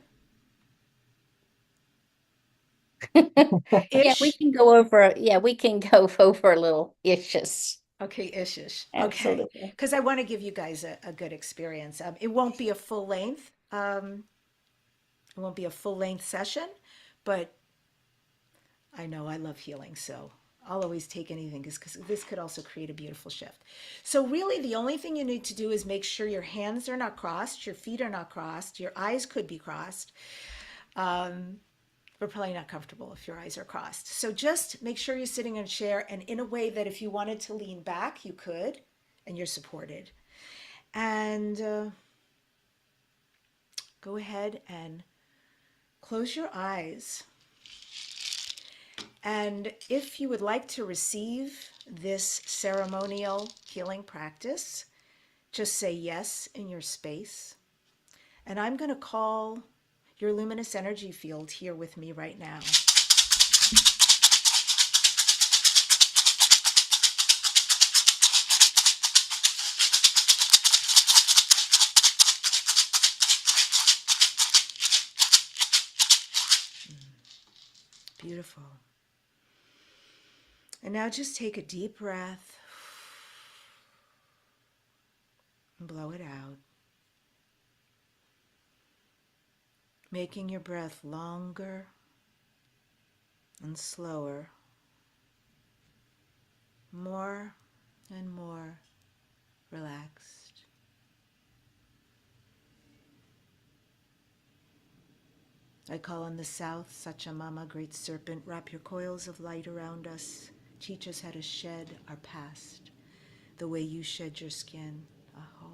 Yeah, we ish? can go over, yeah, we can go over a little issues. Okay, ish. Okay, Absolutely. because I want to give you guys a good experience. It won't be a full length. It won't be a full length session, but I know I love healing, so I'll always take anything because this could also create a beautiful shift. So really, the only thing you need to do is make sure your hands are not crossed, your feet are not crossed, your eyes could be crossed. But probably not comfortable if your eyes are crossed. So just make sure you're sitting in a chair and in a way that if you wanted to lean back, you could, and you're supported. And go ahead and close your eyes. And if you would like to receive this ceremonial healing practice, just say yes in your space. And I'm going to call your luminous energy field here with me right now. Beautiful. And now just take a deep breath and blow it out, making your breath longer and slower, more and more relaxed. I call on the south, Sachamama, great serpent, wrap your coils of light around us. Teach us how to shed our past, the way you shed your skin. Aho.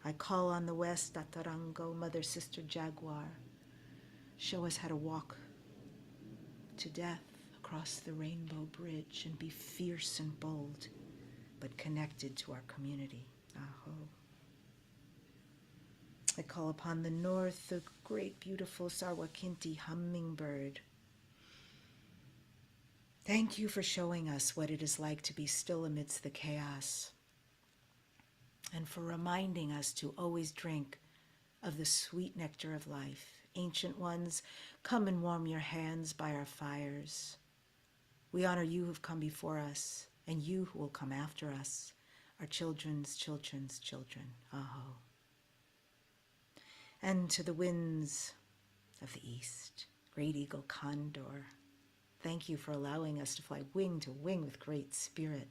I call on the west, Tatarango, mother, sister, jaguar. Show us how to walk to death across the rainbow bridge and be fierce and bold, but connected to our community. Aho. I call upon the north, the great, beautiful Sarwakinti hummingbird. Thank you for showing us what it is like to be still amidst the chaos, and for reminding us to always drink of the sweet nectar of life. Ancient ones, come and warm your hands by our fires. We honor you who have come before us, and you who will come after us, our children's children's children. Aho. And to the winds of the east, great eagle condor, thank you for allowing us to fly wing to wing with great spirit,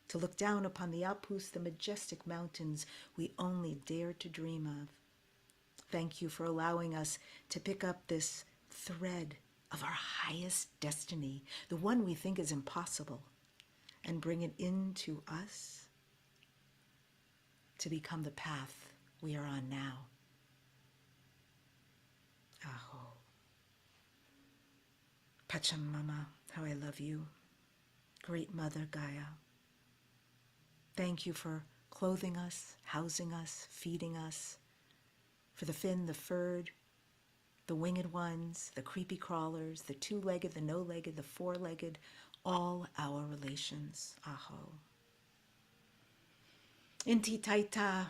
to look down upon the Apus, the majestic mountains we only dared to dream of. Thank you for allowing us to pick up this thread of our highest destiny, the one we think is impossible, and bring it into us to become the path we are on now. Aho. Pachamama, how I love you. Great Mother Gaia. Thank you for clothing us, housing us, feeding us, for the fin, the furred, the winged ones, the creepy crawlers, the two-legged, the no-legged, the four-legged, all our relations. Aho. Inti Taita,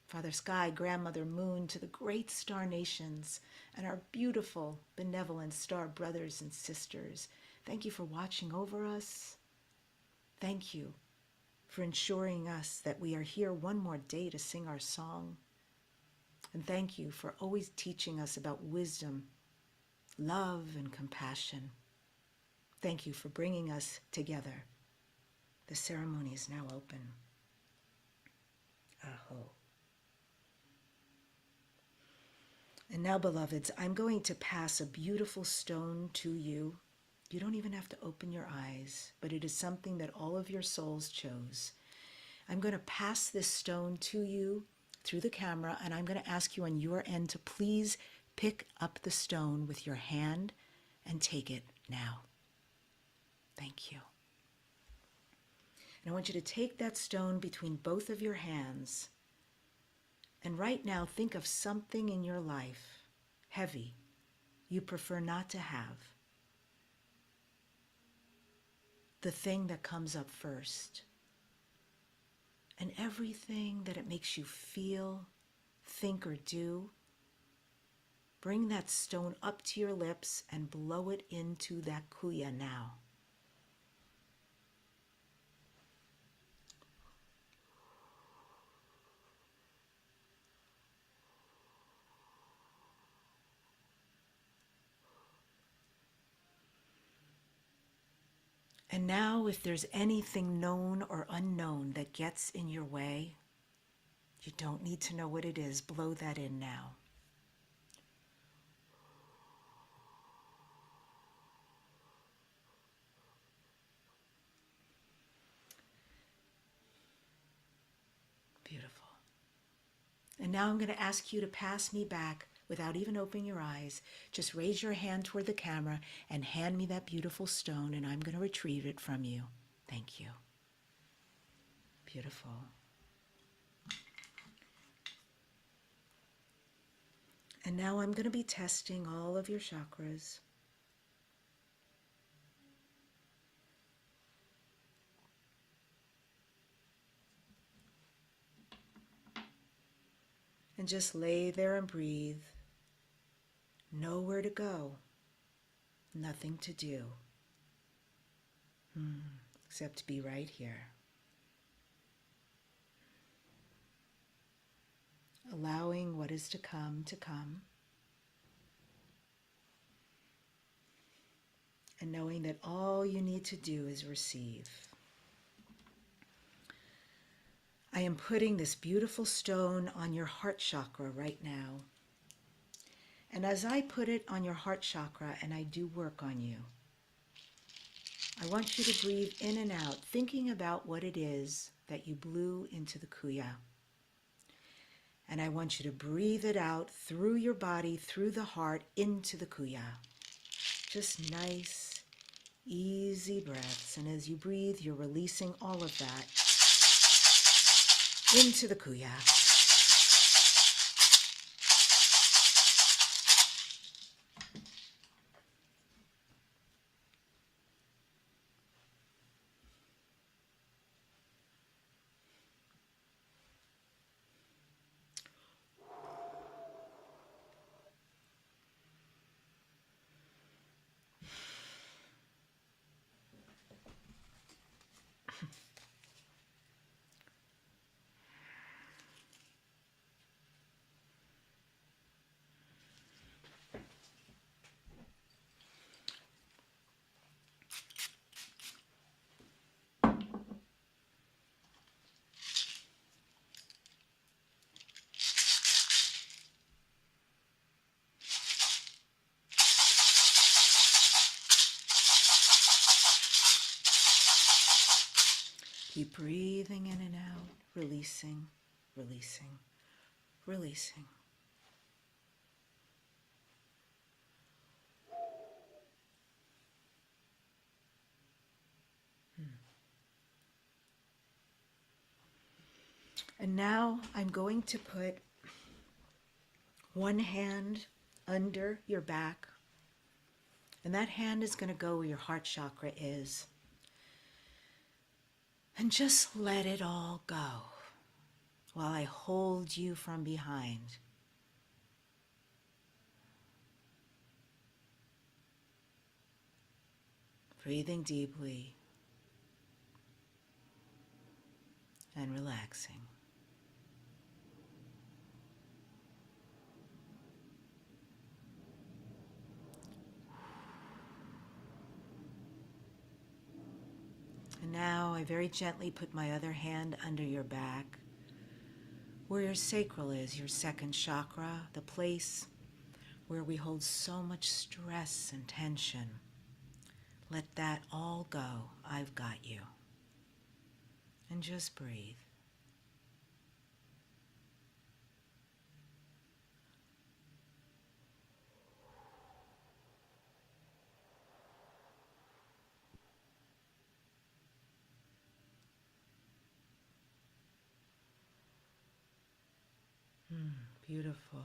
Father Sky, Grandmother Moon, to the great star nations and our beautiful, benevolent star brothers and sisters. Thank you for watching over us. Thank you for ensuring us that we are here one more day to sing our song. And thank you for always teaching us about wisdom, love, and compassion. Thank you for bringing us together. The ceremony is now open. Aho. And now, beloveds, I'm going to pass a beautiful stone to you. You don't even have to open your eyes, but it is something that all of your souls chose. I'm going to pass this stone to you through the camera, and I'm going to ask you on your end to please pick up the stone with your hand and take it now. Thank you. And I want you to take that stone between both of your hands And right now, think of something in your life, heavy, you prefer not to have. The thing that comes up first. And everything that it makes you feel, think, or do, bring that stone up to your lips and blow it into that kuya now. And now, if there's anything known or unknown that gets in your way, you don't need to know what it is. Blow that in now. Beautiful. And now I'm going to ask you to pass me back without even opening your eyes. Just raise your hand toward the camera and hand me that beautiful stone, and I'm going to retrieve it from you. Thank you. Beautiful. And now I'm going to be testing all of your chakras. And just lay there and breathe. Nowhere to go. Nothing to do. Except to be right here. Allowing what is to come. And knowing that all you need to do is receive. I am putting this beautiful stone on your heart chakra right now. And as I put it on your heart chakra and I do work on you, I want you to breathe in and out, thinking about what it is that you blew into the kuya. And I want you to breathe it out through your body, through the heart, into the kuya. Just nice, easy breaths. And as you breathe, you're releasing all of that into the kuya. Keep breathing in and out, releasing, releasing, releasing. And now I'm going to put one hand under your back, and that hand is going to go where your heart chakra is. And just let it all go while I hold you from behind. Breathing deeply and relaxing. And now I very gently put my other hand under your back, where your sacral is, your second chakra, the place where we hold so much stress and tension. Let that all go. I've got you. And just breathe. Beautiful.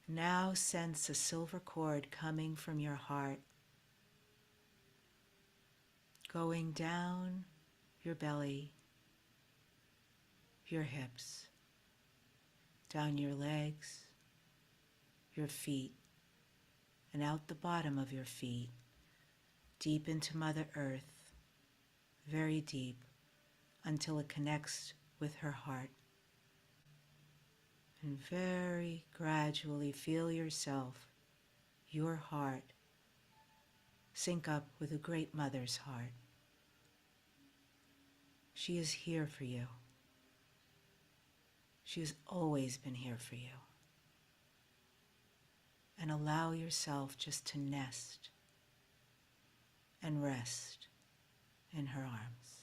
Now sense a silver cord coming from your heart, going down your belly, your hips, down your legs, your feet, and out the bottom of your feet, deep into Mother Earth, very deep, until it connects with her heart. And very gradually feel yourself, your heart, sync up with a great mother's heart. She is here for you. She has always been here for you. And allow yourself just to nest and rest in her arms.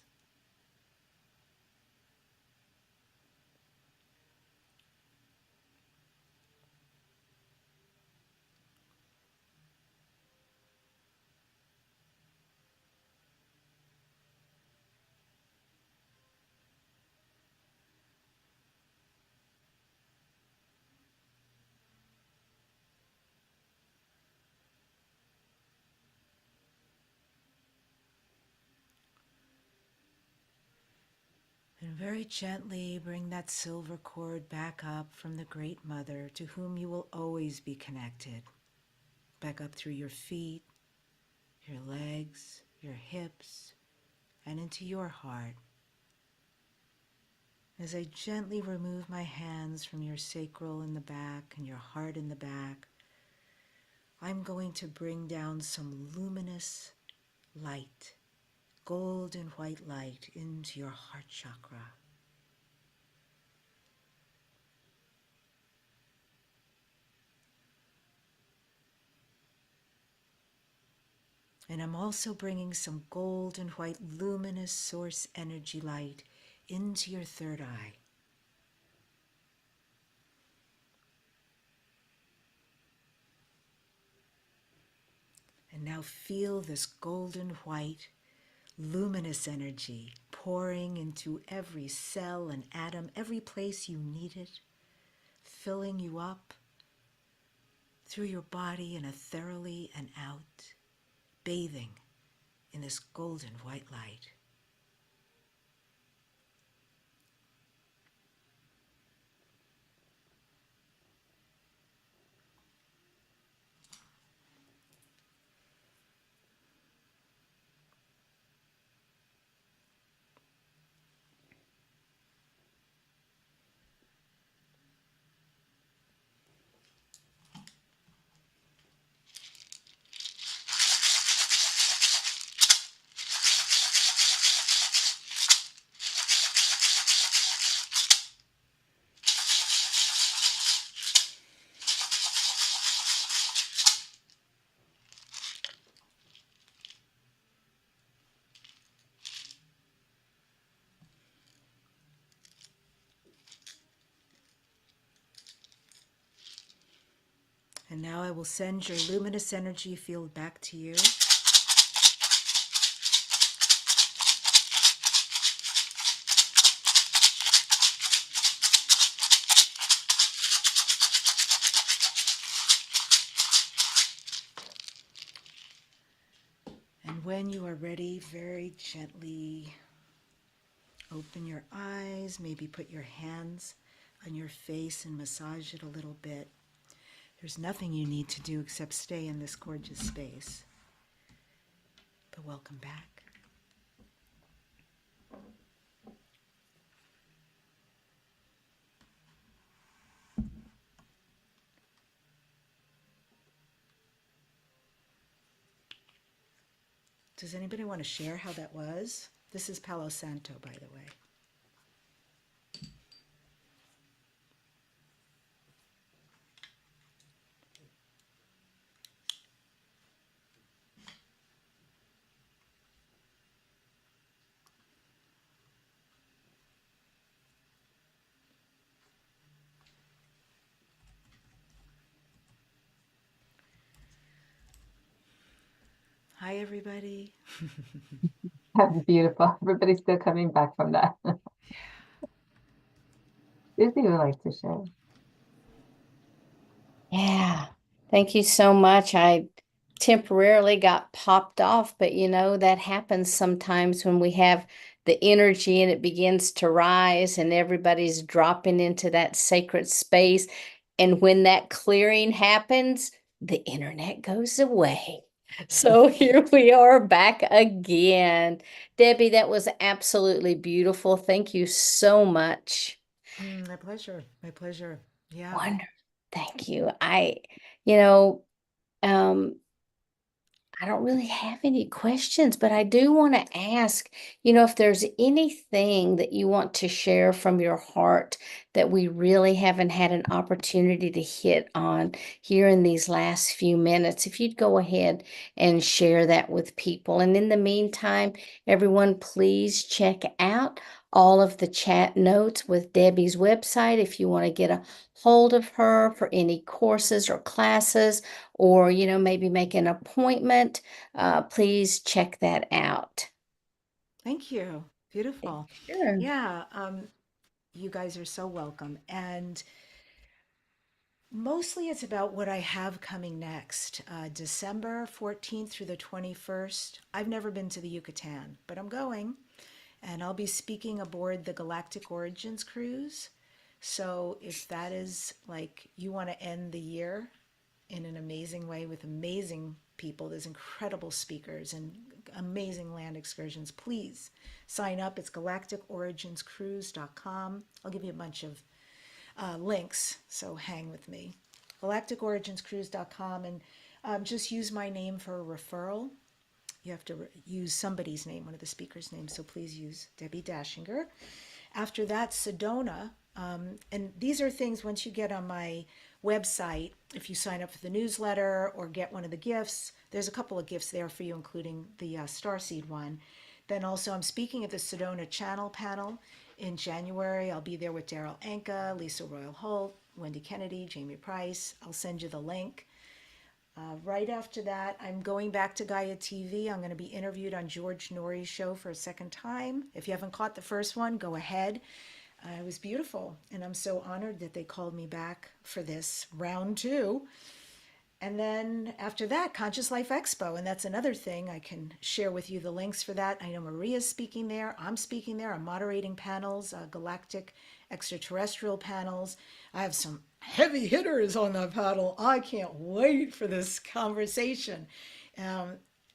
And very gently bring that silver cord back up from the Great Mother to whom you will always be connected. Back up through your feet, your legs, your hips, and into your heart. As I gently remove my hands from your sacral in the back and your heart in the back, I'm going to bring down some luminous light, gold and white light, into your heart chakra. And I'm also bringing some gold and white luminous source energy light into your third eye. And now feel this golden white luminous energy pouring into every cell and atom, every place you need it, filling you up through your body in a thoroughly and out, bathing in this golden white light. And now I will send your luminous energy field back to you. And when you are ready, very gently open your eyes, maybe put your hands on your face and massage it a little bit. There's nothing you need to do except stay in this gorgeous space. But welcome back. Does anybody want to share how that was? This is Palo Santo, by the way. Hi, everybody. That's beautiful. Everybody's still coming back from that. Susie would like to share. Yeah. Thank you so much. I temporarily got popped off, but that happens sometimes when we have the energy and it begins to rise and everybody's dropping into that sacred space. And when that clearing happens, the internet goes away. So here we are back again. Debbie, that was absolutely beautiful. Thank you so much. My pleasure. My pleasure. Yeah. Wonderful. Thank you. You know, um, I don't really have any questions, but I do want to ask, if there's anything that you want to share from your heart that we really haven't had an opportunity to hit on here in these last few minutes, if you'd go ahead and share that with people. And in the meantime, everyone, please check out all of the chat notes with Debbie's website if you want to get a hold of her for any courses or classes, or maybe make an appointment. Please check that out. Thank you. Beautiful. Sure. Yeah. You guys are so welcome. And mostly it's about what I have coming next. December 14th through the 21st. I've never been to the Yucatan, but I'm going. And I'll be speaking aboard the Galactic Origins cruise. So if that is like you want to end the year in an amazing way with amazing people, there's incredible speakers and amazing land excursions, please sign up. It's galacticorigins.cruise.com. I'll give you a bunch of links, so hang with me. galacticorigins.cruise.com, and just use my name for a referral. You have to use somebody's name, one of the speakers' names, so please use Debbi Dachinger. After that, Sedona. And these are things, once you get on my website, if you sign up for the newsletter or get one of the gifts, there's a couple of gifts there for you, including the Starseed one. Then also, I'm speaking at the Sedona Channel panel in January. I'll be there with Daryl Anka, Lisa Royal Holt, Wendy Kennedy, Jamie Price. I'll send you the link. Right after that, I'm going back to Gaia TV. I'm going to be interviewed on George Norrie's show for a second time. If you haven't caught the first one, go ahead. It was beautiful, and I'm so honored that they called me back for this round two. And then after that, Conscious Life Expo, and that's another thing. I can share with you the links for that. I know Maria's speaking there. I'm speaking there. I'm moderating panels, galactic extraterrestrial panels. I have some heavy hitters on the panel. I can't wait for this conversation.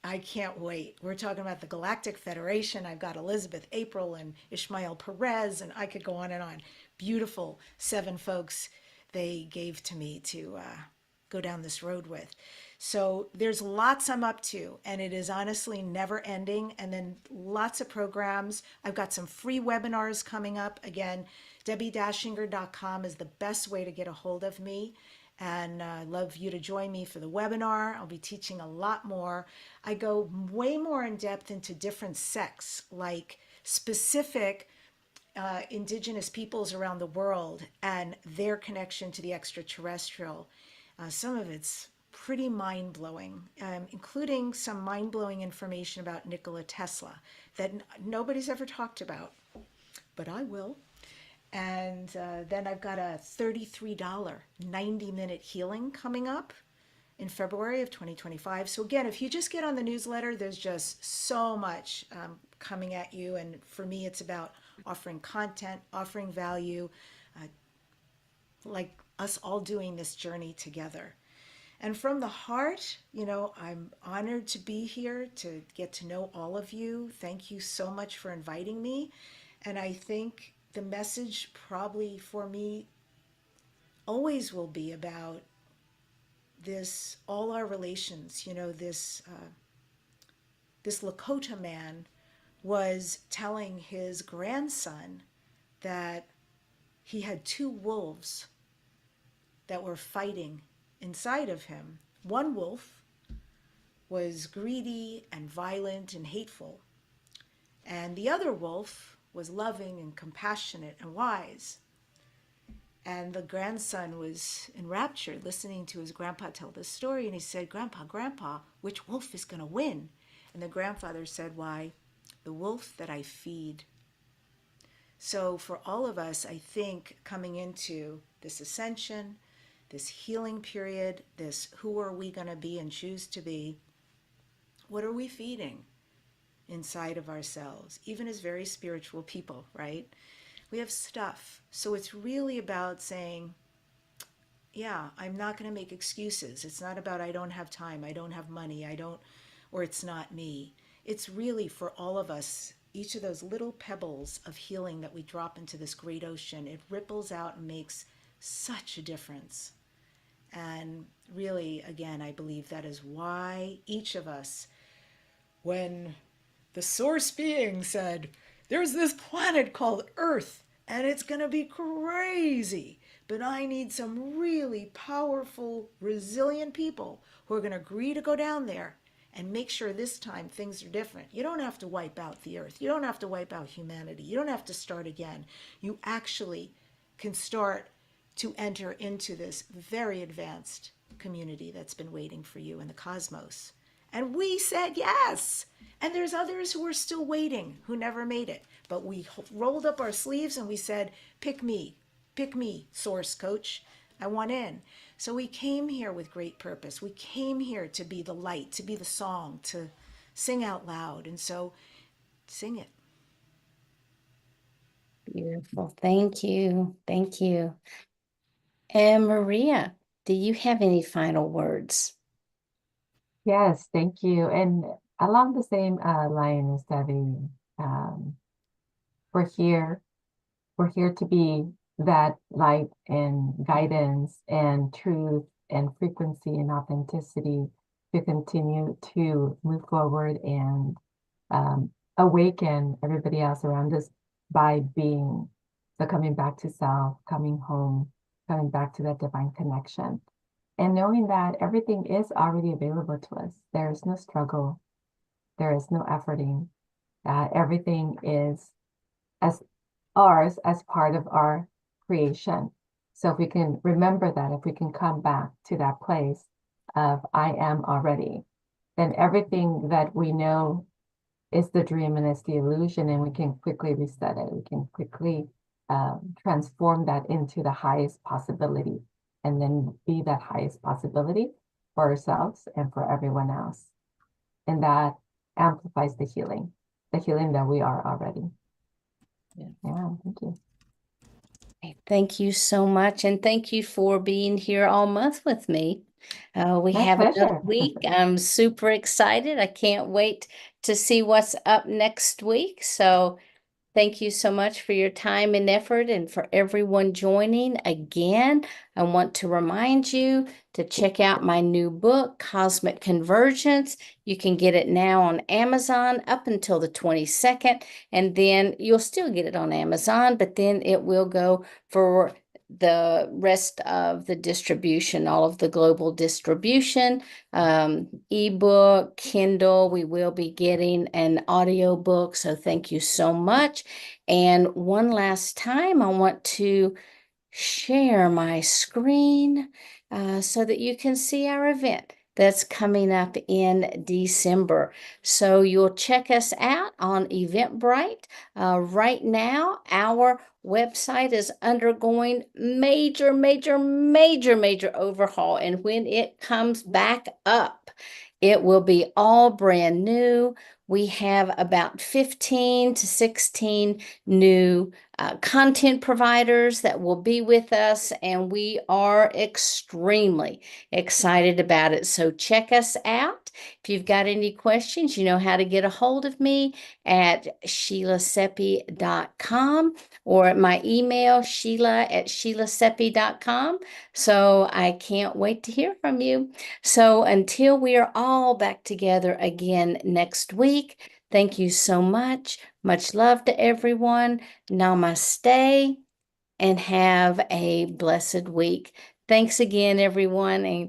I can't wait. We're talking about the Galactic Federation. I've got Elizabeth April and Ishmael Perez, and I could go on and on. Beautiful 7 folks they gave to me to go down this road with. So there's lots I'm up to, and it is honestly never ending. And then lots of programs. I've got some free webinars coming up. Again, DebbiDachinger.com is the best way to get a hold of me. And I'd love you to join me for the webinar. I'll be teaching a lot more. I go way more in depth into different sects, like specific indigenous peoples around the world and their connection to the extraterrestrial. Some of it's pretty mind-blowing, including some mind-blowing information about Nikola Tesla that nobody's ever talked about, but I will. And then I've got a $33 90-minute healing coming up in February of 2025. So again, if you just get on the newsletter, there's just so much coming at you. And for me, it's about offering content, offering value, like us all doing this journey together. And from the heart, I'm honored to be here, to get to know all of you. Thank you so much for inviting me. And I think the message probably for me always will be about this, all our relations. This Lakota man was telling his grandson that he had 2 wolves that were fighting inside of him. One wolf was greedy and violent and hateful, and the other wolf was loving and compassionate and wise. And the grandson was enraptured listening to his grandpa tell this story, and he said, Grandpa, which wolf is going to win? And the grandfather said, why, the wolf that I feed. So for all of us, I think coming into this ascension, this healing period, this who are we going to be and choose to be, what are we feeding inside of ourselves, even as very spiritual people, right? We have stuff. So it's really about saying, yeah, I'm not going to make excuses. It's not about I don't have time, I don't have money, or it's not me. It's really for all of us, each of those little pebbles of healing that we drop into this great ocean, it ripples out and makes such a difference. And really, again, I believe that is why each of us, when the source being said, there's this planet called Earth, and it's going to be crazy, but I need some really powerful, resilient people who are going to agree to go down there and make sure this time things are different. You don't have to wipe out the Earth. You don't have to wipe out humanity. You don't have to start again. You actually can start to enter into this very advanced community that's been waiting for you in the cosmos. And we said yes. And there's others who are still waiting, who never made it. But we rolled up our sleeves and we said, pick me, source coach. I want in. So we came here with great purpose. We came here to be the light, to be the song, to sing out loud. And so sing it. Beautiful. Thank you. Thank you. And Maria, do you have any final words? Yes, thank you. And along the same line as Debbie, um, we're here. We're here to be that light and guidance and truth and frequency and authenticity to continue to move forward and awaken everybody else around us by being the coming back to self, coming home, coming back to that divine connection. And knowing that everything is already available to us. There is no struggle. There is no efforting. Everything is as ours as part of our creation. So if we can remember that, if we can come back to that place of I am already, then everything that we know is the dream and it's the illusion, and we can quickly reset it. We can quickly transform that into the highest possibility, and then be that highest possibility for ourselves and for everyone else. And that amplifies the healing that we are already. Yeah, thank you. Thank you so much. And thank you for being here all month with me. We My have another pleasure. week. I'm super excited. I can't wait to see what's up next week. So thank you so much for your time and effort, and for everyone joining. Again, I want to remind you to check out my new book, Cosmic Convergence. You can get it now on Amazon up until the 22nd, and then you'll still get it on Amazon, but then it will go for the rest of the distribution, all of the global distribution, ebook, Kindle. We will be getting an audio book. So thank you so much. And one last time, I want to share my screen so that you can see our event that's coming up in December. So you'll check us out on Eventbrite. Right now, our website is undergoing major overhaul. And when it comes back up, it will be all brand new. We have about 15 to 16 new content providers that will be with us, and we are extremely excited about it. So check us out. If you've got any questions, you know how to get a hold of me at sheilaseppi.com or at my email, sheila@sheilaseppi.com. So I can't wait to hear from you. So until we are all back together again next week, thank you so much. Much love to everyone. Namaste, and have a blessed week. Thanks again, everyone. And